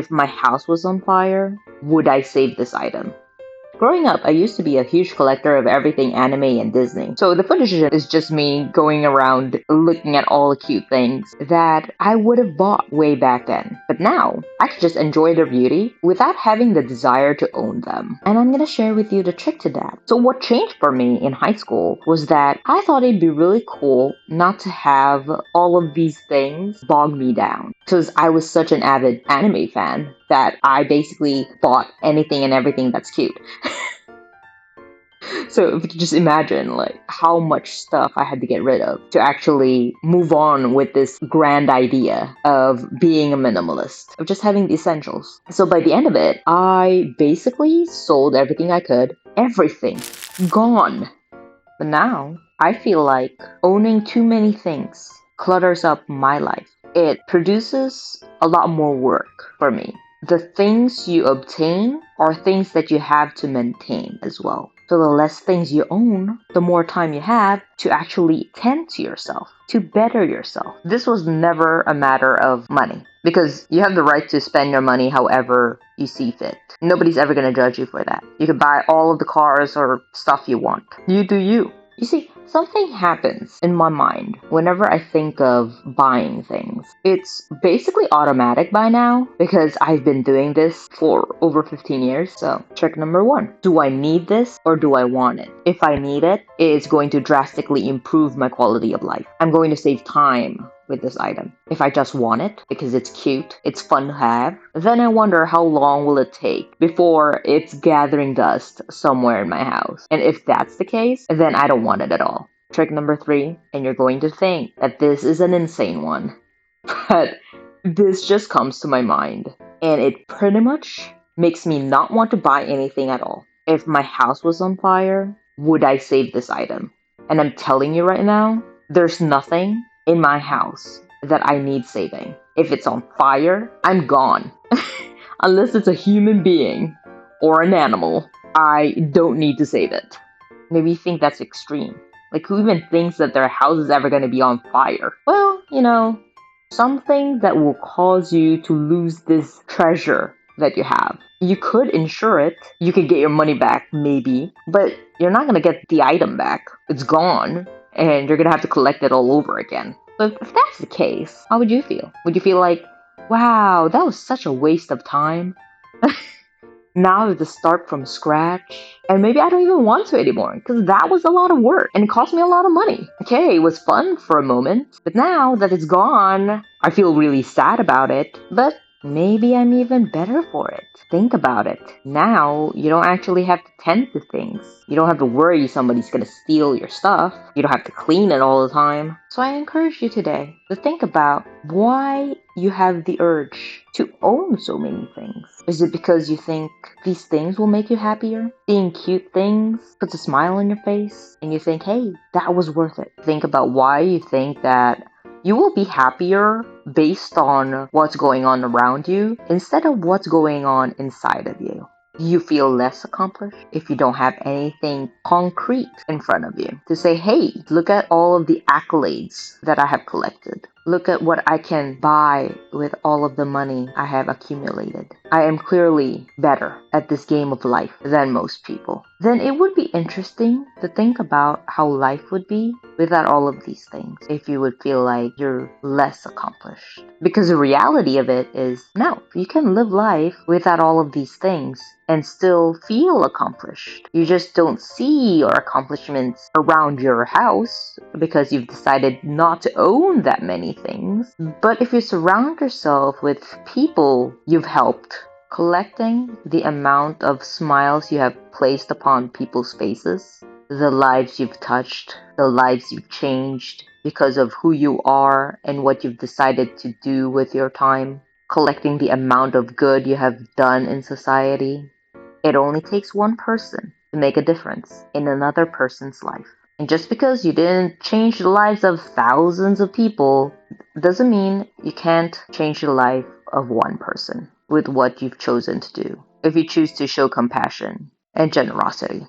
If my house was on fire, would I save this item? Growing up, I used to be a huge collector of everything anime and Disney. So the footage is just me going around looking at all the cute things that I would have bought way back then. But now, I can just enjoy their beauty without having the desire to own them. And I'm gonna share with you the trick to that. So what changed for me in high school was that I thought it'd be really cool not to have all of these things bog me down. Because I was such an avid anime fan that I basically bought anything and everything that's cute. So if you could just imagine like how much stuff I had to get rid of to actually move on with this grand idea of being a minimalist, of just having the essentials. So by the end of it, I basically sold everything I could, everything, gone. But now I feel like owning too many things clutters up my life. It produces a lot more work for me. The things you obtain are things that you have to maintain as well. So the less things you own, the more time you have to actually tend to yourself, to better yourself. This was never a matter of money because you have the right to spend your money however you see fit. Nobody's ever going to judge you for that. You can buy all of the cars or stuff you want. You do you. You see, something happens in my mind whenever I think of buying things. It's basically automatic by now because I've been doing this for over 15 years. So, trick number 1. Do I need this or do I want it? If I need it, it's going to drastically improve my quality of life. I'm going to save time with this item. If I just want it because it's cute, it's fun to have, then I wonder how long will it take before it's gathering dust somewhere in my house. And if that's the case, then I don't want it at all. Trick number 3, and you're going to think that this is an insane one, but this just comes to my mind, and it pretty much makes me not want to buy anything at all. If my house was on fire, would I save this item? And I'm telling you right now, there's nothing in my house that I need saving. If it's on fire, I'm gone. Unless it's a human being or an animal, I don't need to save it. Maybe you think that's extreme. Like, who even thinks that their house is ever going to be on fire? Well, something that will cause you to lose this treasure that you have. You could insure it. You could get your money back, maybe, but you're not going to get the item back. It's gone, and you're going to have to collect it all over again. So if that's the case, how would you feel? Would you feel like, wow, that was such a waste of time? Now I have to start from scratch. And maybe I don't even want to anymore because that was a lot of work and it cost me a lot of money. Okay, it was fun for a moment, but now that it's gone, I feel really sad about it. But maybe I'm even better for it. Think about it. Now, you don't actually have to tend to things. You don't have to worry somebody's gonna steal your stuff. You don't have to clean it all the time. So I encourage you today to think about why you have the urge to own so many things. Is it because you think these things will make you happier? Seeing cute things puts a smile on your face and you think, hey, that was worth it. Think about why you think that you will be happier based on what's going on around you instead of what's going on inside of you. You feel less accomplished if you don't have anything concrete in front of you to say, hey, look at all of the accolades that I have collected. Look at what I can buy with all of the money I have accumulated. I am clearly better at this game of life than most people. Then it would be interesting to think about how life would be without all of these things, if you would feel like you're less accomplished. Because the reality of it is, no, you can live life without all of these things and still feel accomplished. You just don't see your accomplishments around your house because you've decided not to own that many things. But if you surround yourself with people you've helped, collecting the amount of smiles you have placed upon people's faces, the lives you've touched, the lives you've changed because of who you are and what you've decided to do with your time, collecting the amount of good you have done in society, it only takes one person to make a difference in another person's life. And just because you didn't change the lives of thousands of people doesn't mean you can't change the life of one person with what you've chosen to do. If you choose to show compassion and generosity.